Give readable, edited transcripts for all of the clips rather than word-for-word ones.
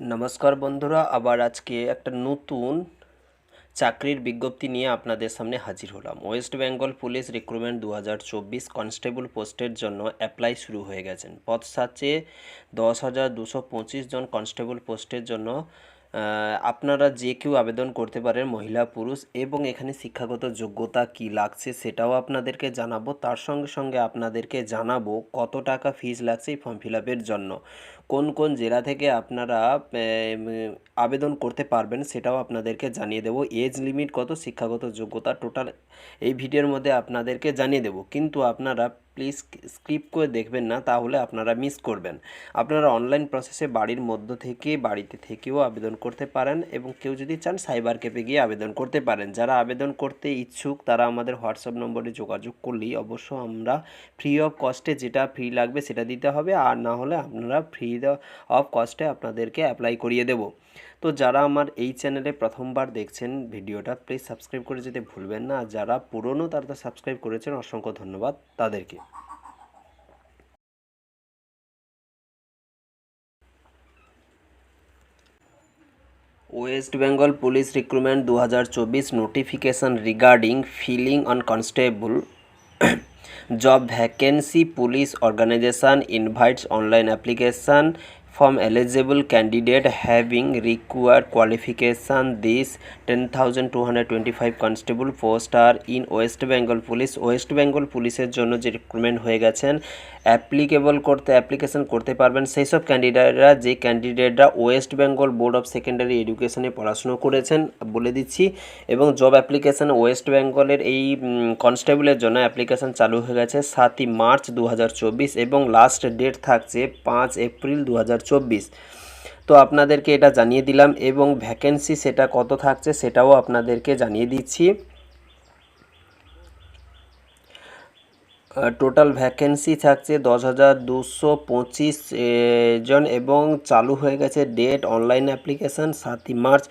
নমস্কার বন্ধুরা, আবার আজকে একটা নতুন চাকরির বিজ্ঞপ্তি নিয়ে আপনাদের সামনে হাজির হলাম। West Bengal police recruitment 2024 constable পোস্টের জন্য অ্যাপ্লাই শুরু হয়ে গেছেন। পদ ছাড়ছে 10,225 জন কনস্টেবল পোস্টের জন্য। আপনারা যে কেউ আবেদন করতে পারেন, মহিলা পুরুষ, এবং এখানে শিক্ষাগত যোগ্যতা কি লাগছে সেটাও আপনাদেরকে জানাবো। তার সঙ্গে সঙ্গে আপনাদেরকে জানাবো কত টাকা ফিজ লাগছে এই ফর্ম ফিল আপের জন্য, কোন কোন জেলা থেকে আপনারা আবেদন করতে পারবেন সেটাও আপনাদেরকে জানিয়ে দেবো। এজ লিমিট কত, শিক্ষাগত যোগ্যতা, টোটাল এই ভিডিওর মধ্যে আপনাদেরকে জানিয়ে দেবো। কিন্তু আপনারা প্লিজ স্কিপ করে দেখবেন না, তাহলে আপনারা মিস করবেন। আপনারা অনলাইন প্রসেসে বাড়ির মধ্য থেকে, বাড়িতে থেকেও আবেদন করতে পারেন, এবং কেউ যদি চান সাইবার ক্যাফে গিয়ে আবেদন করতে পারেন। যারা আবেদন করতে ইচ্ছুক তারা আমাদের হোয়াটসঅ্যাপ নম্বরে যোগাযোগ করলেই অবশ্য আমরা ফ্রি অফ কস্টে, যেটা ফ্রি লাগবে সেটা দিতে হবে, আর না হলে আপনারা ফ্রি অফ কস্টে আপনাদেরকে অ্যাপ্লাই করিয়ে দেব। তো যারা আমার এই চ্যানেলে প্রথমবার দেখছেন ভিডিওটা, প্লিজ সাবস্ক্রাইব করে যেতে ভুলবেন না। আর যারা পুরনো তারা তো সাবস্ক্রাইব করেছেন, অসংখ্য ধন্যবাদ তাদেরকে। West Bengal police recruitment 2024 notification regarding filling on constable job vacancy. Police organization invites online application from eligible candidate having required qualification. These 10,225 constable post are in West Bengal Police. West Bengal পুলিশের জন্য যে recruitment হয়ে গেছেন, application করতে পারবেন সেই সব ক্যান্ডিডেটরা, যে ক্যান্ডিডেটরা West Bengal board of secondary এডুকেশনে পড়াশুনো করেছেন, বলে দিচ্ছি। এবং জব অ্যাপ্লিকেশান ওয়েস্ট বেঙ্গলের এই কনস্টেবলের জন্য অ্যাপ্লিকেশান চালু হয়ে গেছে 7ই মার্চ 2024, এবং লাস্ট ডেট থাকছে 5 এপ্রিল 2024। তো আপনাদেরকে এটা জানিয়ে দিলাম, এবং ভ্যাকেন্সি সেটা কত থাকছে সেটাও আপনাদেরকে জানিয়ে দিচ্ছি। টোটাল ভ্যাকেন্সি থাকছে 10,225 জন, এবং চালু হয়ে গেছে ডেট অনলাইন অ্যাপ্লিকেশান 7ই মার্চ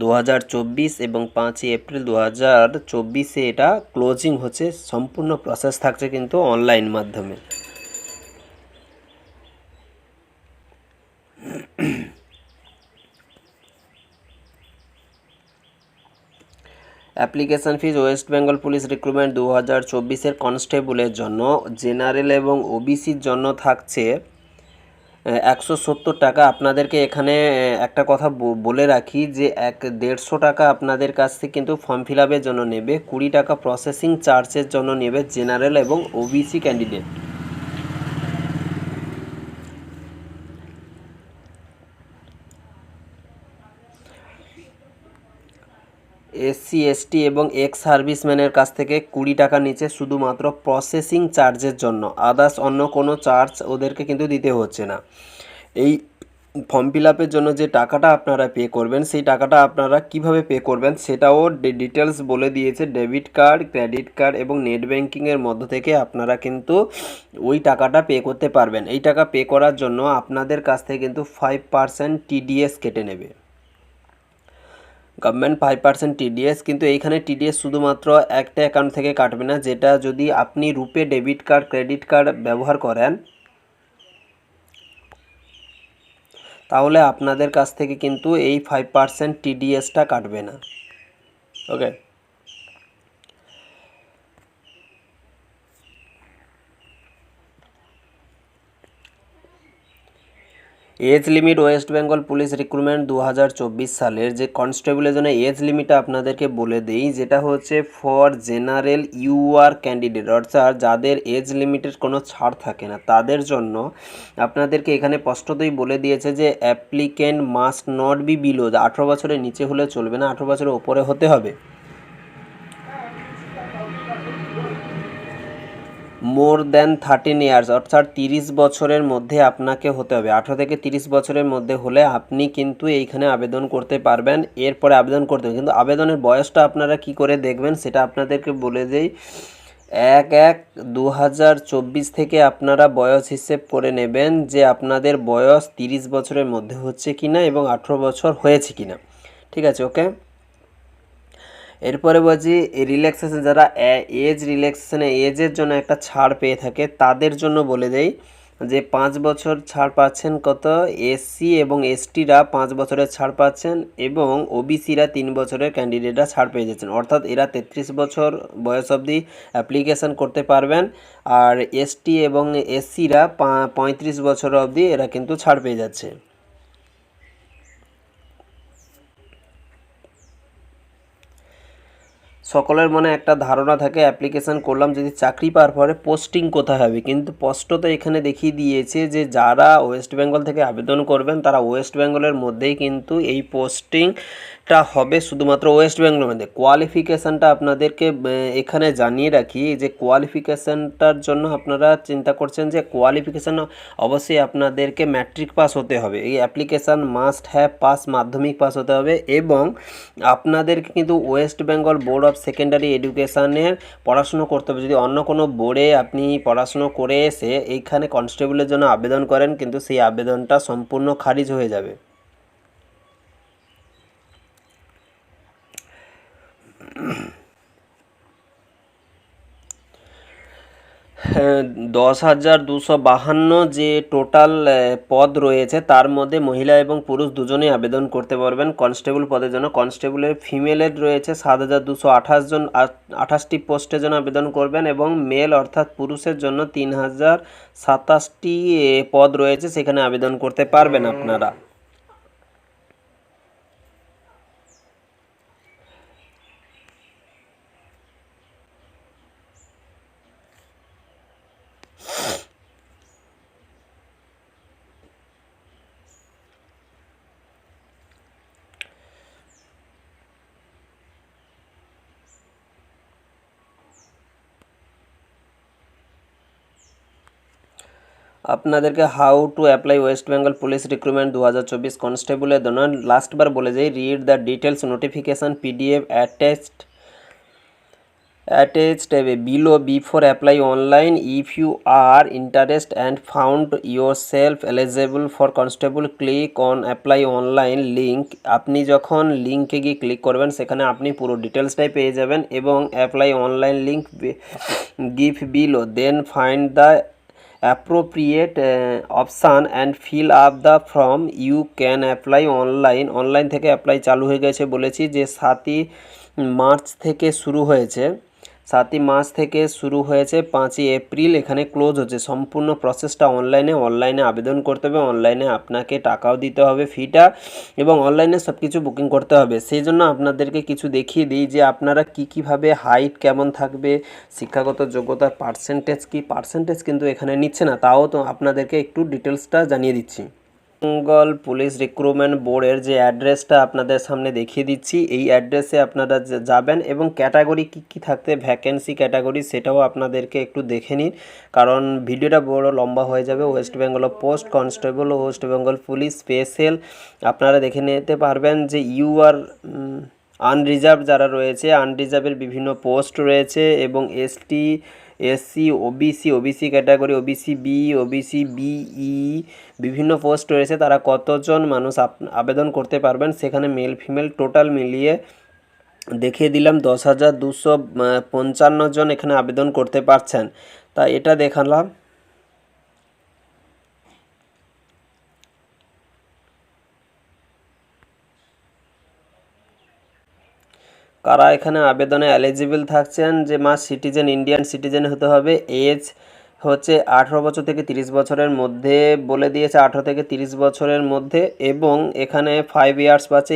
2024, এবং 5ই এপ্রিল 2024 এটা ক্লোজিং হচ্ছে। সম্পূর্ণ প্রসেস থাকছে কিন্তু অনলাইন মাধ্যমে। অ্যাপ্লিকেশান ফিজ ওয়েস্ট বেঙ্গল পুলিশ রিক্রুটমেন্ট 2024 কনস্টেবলের জন্য জেনারেল এবং ওবিসির জন্য থাকছে 170 টাকা। আপনাদেরকে এখানে একটা কথা বলে রাখি যে 150 টাকা আপনাদের কাছ থেকে কিন্তু ফর্ম ফিল আপের জন্য নেবে, 20 টাকা প্রসেসিং চার্জের জন্য নেবে জেনারেল এবং ওবিসি ক্যান্ডিডেট। এসসি এসটি এবং এক্স সার্ভিসম্যানের কাছ থেকে 20 টাকা নিচে শুধুমাত্র প্রসেসিং চার্জের জন্য, আদার্স অন্য কোনো চার্জ ওদেরকে কিন্তু দিতে হচ্ছে না। এই ফর্ম ফিল আপের জন্য যে টাকাটা আপনারা পে করবেন, সেই টাকাটা আপনারা কিভাবে পে করবেন সেটাও ডিটেলস বলে দিয়েছে। ডেবিট কার্ড, ক্রেডিট কার্ড এবং নেট ব্যাঙ্কিংয়ের মধ্য থেকে আপনারা কিন্তু ওই টাকাটা পে করতে পারবেন। এই টাকা পে করার জন্য আপনাদের কাছ থেকে কিন্তু 5% টিডিএস কেটে নেবে গভর্নমেন্ট, 5% টিডিএস। কিন্তু এইখানে টিডিএস শুধুমাত্র একটা অ্যাকাউন্ট থেকে কাটবে না, যেটা যদি আপনি রুপে ডেবিট কার্ড, ক্রেডিট কার্ড ব্যবহার করেন তাহলে আপনাদের কাছ থেকে কিন্তু এই 5% টিডিএসটা কাটবে না। Okay, age limit West Bengal police recruitment 2024 সালের যে কনস্টেবলের জন্য এজ লিমিটটা আপনাদেরকে বলে দিই, যেটা হচ্ছে ফর জেনারেল ইউআর ক্যান্ডিডেট, অর্থাৎ যাদের এজ লিমিটের কোনো ছাড় থাকে না তাদের জন্য আপনাদেরকে এখানে স্পষ্টতই বলে দিয়েছে যে applicant must not be below, 18 বছরের নিচে হলে চলবে না, 18 বছরের ওপরে হতে হবে। মোর দ্যান 13 ইয়ার্স, অর্থাৎ 30 বছরের মধ্যে আপনাকে হতে হবে। 18 থেকে 30 বছরের মধ্যে হলে আপনি কিন্তু এইখানে আবেদন করতে পারবেন। এরপরে আবেদন করতে হবে, কিন্তু আবেদনের বয়সটা আপনারা কি করে দেখবেন সেটা আপনাদেরকে বলে দেই। 1/1/2024 থেকে আপনারা বয়স হিসেব করে নেবেন যে আপনাদের বয়স 30 বছরের মধ্যে হচ্ছে কিনা এবং 18 বছর হয়েছে কিনা। ঠিক আছে, ওকে। এরপরে বলছি রিল্যাক্সেশন, যারা এজ রিল্যাক্সেশনে এজের জন্য একটা ছাড় পেয়ে থাকে তাদের জন্য বলে দেই যে 5 বছর ছাড় পাচ্ছেন কত, এসসি এবং এসটিরা 5 বছরের ছাড় পাচ্ছেন এবং ওবিসিরা 3 বছরের ক্যান্ডিডেটরা ছাড় পেয়ে যাচ্ছেন, অর্থাৎ এরা 33 বছর বয়স অবধি অ্যাপ্লিকেশান করতে পারবেন। আর এসটি এবং এসসিরা 35 বছর অবধি এরা কিন্তু ছাড় পেয়ে যাচ্ছে। সকলের মনে একটা ধারণা থাকে অ্যাপ্লিকেশান করলাম যদি চাকরি পাওয়ার পরে পোস্টিং কোথায় হবে, কিন্তু স্পষ্টত এখানে দেখিয়ে দিয়েছে যে যারা ওয়েস্ট বেঙ্গল থেকে আবেদন করবেন তারা ওয়েস্ট বেঙ্গলের মধ্যেই কিন্তু এই পোস্টিংটা হবে, শুধুমাত্র ওয়েস্ট বেঙ্গলের মধ্যে। কোয়ালিফিকেশানটা আপনাদেরকে এখানে জানিয়ে রাখি যে কোয়ালিফিকেশানটার জন্য আপনারা চিন্তা করছেন যে কোয়ালিফিকেশান অবশ্যই আপনাদেরকে ম্যাট্রিক পাস হতে হবে, এই application must have pass, Madhyamik pass হতে হবে এবং আপনাদেরকে কিন্তু West Bengal board of secondary এডুকেশানের পড়াশুনো করতে হবে। যদি অন্য কোনো বোর্ডে আপনি পড়াশুনো করে এসে এইখানে কনস্টেবলের জন্য আবেদন করেন, কিন্তু সেই আবেদনটা সম্পূর্ণ খারিজ হয়ে যাবে। হ্যাঁ, 10,252 যে টোটাল পদ রয়েছে তার মধ্যে মহিলা এবং পুরুষ দুজনেই আবেদন করতে পারবেন কনস্টেবল পদের জন্য। কনস্টেবলের ফিমেলের রয়েছে 7,228 জন, 28টি পোস্টের জন্য আবেদন করবেন এবং মেল অর্থাৎ পুরুষের জন্য 3,027টি পদ রয়েছে, সেখানে আবেদন করতে পারবেন আপনারা। আপনাদেরকে how to apply West Bengal police recruitment 2024 কনস্টেবলের জন্য লাস্টবার বলে যাই, read the details notification PDF attached below before apply online. If you are interested and found yourself eligible for constable, click on apply online link. আপনি যখন লিঙ্কে গিয়ে click করবেন সেখানে আপনি পুরো ডিটেলসটাই পেয়ে যাবেন এবং apply online link give below, then find the appropriate option and fill up the form. You can apply online. Online থেকে অ্যাপ্লাই চালু হয়ে গেছে বলেছি যে 7ই মার্চ থেকে শুরু হয়েছে, 7ই মার্চ থেকে শুরু হয়েছে, 5ই এপ্রিল এখানে ক্লোজ হচ্ছে। সম্পূর্ণ প্রসেসটা অনলাইনে আবেদন করতে হবে, অনলাইনে আপনাকে টাকাও দিতে হবে ফিটা এবং অনলাইনে সব কিছু বুকিং করতে হবে। সেই জন্য আপনাদেরকে কিছু দেখিয়ে দিই যে আপনারা কীভাবে হাইট কেমন থাকবে, শিক্ষাগত যোগ্যতার পার্সেন্টেজ কি, পার্সেন্টেজ কিন্তু এখানে নিচ্ছে না, তাও তো আপনাদেরকে একটু ডিটেলসটা জানিয়ে দিচ্ছি। বেঙ্গল পুলিশ রিক্রুটমেন্ট বোর্ডের যে অ্যাড্রেসটা আপনাদের সামনে দেখিয়ে দিচ্ছি, এই অ্যাড্রেসে আপনারা যাবেন এবং ক্যাটাগরি কী থাকতে, ভ্যাকেন্সি ক্যাটাগরি সেটাও আপনাদেরকে একটু দেখে নিন, কারণ ভিডিওটা বড় লম্বা হয়ে যাবে। ওয়েস্ট বেঙ্গল পোস্ট কনস্টেবল ও ওয়েস্ট বেঙ্গল পুলিশ স্পেশাল আপনারা দেখে নিতে পারবেন যে ইউআর আনরিজার্ভ যারা রয়েছে, আনরিজার্ভের বিভিন্ন পোস্ট রয়েছে এবং ST, SC, OBC category, OBC B, OBC বিই বিভিন্ন পোস্ট রয়েছে, তারা কতজন মানুষ আবেদন করতে পারবেন সেখানে মেল ফিমেল টোটাল মিলিয়ে দেখিয়ে দিলাম। 10,255 জন এখানে আবেদন করতে পারছেন, তা এটা দেখালাম। কারা এখানে আবেদনে এলিজিবল থাকছেন, যে সিটিজেন, ইন্ডিয়ান সিটিজেন হতে হবে, এজ হচ্ছে 18 বছর থেকে 30 বছরের মধ্যে বলে দিয়েছে, 18 থেকে 30 বছরের মধ্যে, এবং এখানে 5 ইয়ার্স পাচ্ছে,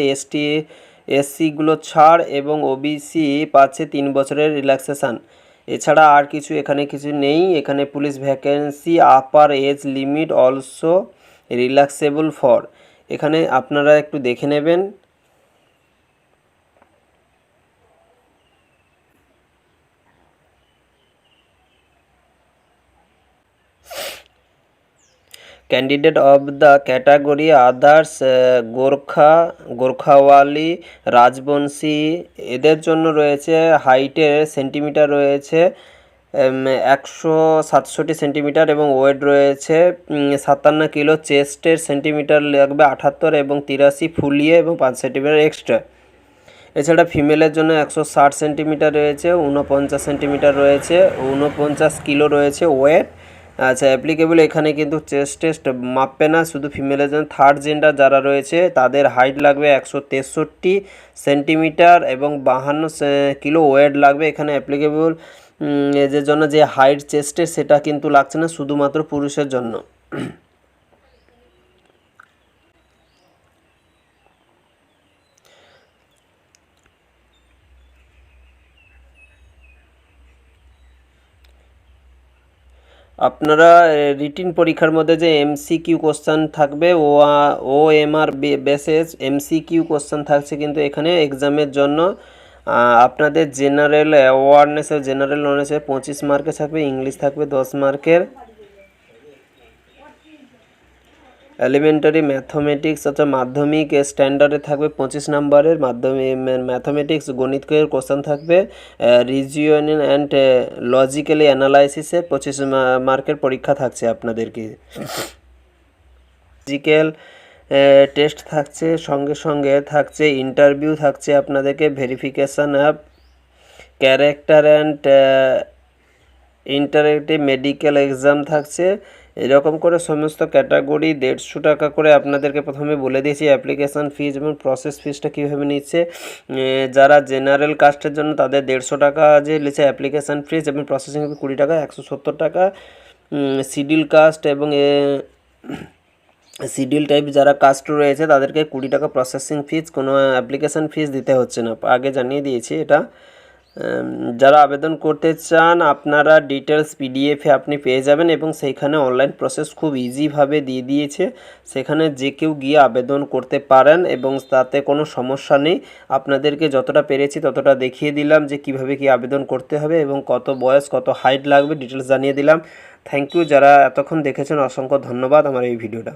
এসসিগুলো ছাড় এবং ওবিসি পাচ্ছে 3 বছরের রিল্যাক্সেশান। এছাড়া আর কিছু এখানে কিছু নেই। এখানে police vacancy upper age limit also relaxable for, এখানে আপনারা একটু দেখে নেবেন। Candidate of the category others গোর্খাওয়ালি, রাজবংশী এদের জন্য রয়েছে হাইটের সেন্টিমিটার রয়েছে 167 সেন্টিমিটার এবং ওয়েট রয়েছে 57 কিলো, চেস্টের সেন্টিমিটার লাগবে 78 এবং 83 ফুলিয়ে এবং 5 সেন্টিমিটার এক্সট্রা। এছাড়া ফিমেলের জন্য 160 সেন্টিমিটার রয়েছে, 49 সেন্টিমিটার রয়েছে, 49 কিলো রয়েছে ওয়েট আচ্ছা, অ্যাপ্লিকেবল এখানে কিন্তু চেস্ট টেস্ট মাপবে না, শুধু ফিমেলের জন্য। থার্ড জেন্ডার যারা রয়েছে তাদের হাইট লাগবে 163 সেন্টিমিটার এবং 52 কিলো ওয়েট লাগবে। এখানে অ্যাপ্লিকেবল এজের জন্য যে হাইট চেস্টের সেটা কিন্তু লাগছে না, শুধুমাত্র পুরুষের জন্য। আপনারা রিটিন পরীক্ষার মধ্যে যে এমসিকিউ কোশ্চেন থাকবে, OMR বেসেস এমসিকিউ কোশ্চেন থাকছে কিন্তু এখানে এক্সামের জন্য। আপনাদের জেনারেল অ্যাওয়ারনেসের জেনারেল নলেজে 25 মার্কের থাকবে, ইংলিশ থাকবে 10 মার্কের, এলিমেন্টারি ম্যাথমেটিক্স অর্থাৎ মাধ্যমিক স্ট্যান্ডার্ডে থাকবে 25 নম্বরের, মাধ্যমিক ম্যাথমেটিক্স গণিতের কোশ্চেন থাকবে, রিজিওনিং অ্যান্ড লজিক্যালি অ্যানালাইসিসে 25 মার্কের পরীক্ষা থাকছে আপনাদেরকে। ফিজিক্যাল টেস্ট থাকছে, সঙ্গে সঙ্গে থাকছে ইন্টারভিউ থাকছে আপনাদেরকে, verification of character and interactive medical exam থাকছে। এরকম করে সমস্ত ক্যাটাগরি 150 টাকা করে আপনাদেরকে প্রথমে বলে দিয়েছি অ্যাপ্লিকেশান ফিজ এবং প্রসেস ফিজটা কীভাবে নিচ্ছে। যারা জেনারেল কাস্টের জন্য তাদের 150 টাকা যে নিচ্ছে অ্যাপ্লিকেশান ফিজ এবং প্রসেসিং ফি 20 টাকা, 170 টাকা। শিডিউল কাস্ট এবং শিডিউল টাইপ যারা কাস্ট রয়েছে তাদেরকে 20 টাকা প্রসেসিং ফিজ, কোনো অ্যাপ্লিকেশান ফিজ দিতে হচ্ছে না, আগে জানিয়ে দিয়েছি এটা। যারা আবেদন করতে চান আপনারা ডিটেলস পিডিএফে আপনি পেয়ে যাবেন এবং সেইখানে অনলাইন প্রসেস খুব ইজিভাবে দিয়ে দিয়েছে, সেখানে যে কেউ গিয়ে আবেদন করতে পারেন এবং তাতে কোনো সমস্যা নেই। আপনাদেরকে যতটা পেরেছি ততটা দেখিয়ে দিলাম যে কিভাবে কি আবেদন করতে হবে এবং কত বয়স কত হাইট লাগবে ডিটেলস জানিয়ে দিলাম। থ্যাংক ইউ, যারা এতক্ষণ দেখেছেন অসংখ্য ধন্যবাদ আমার এই ভিডিওটা।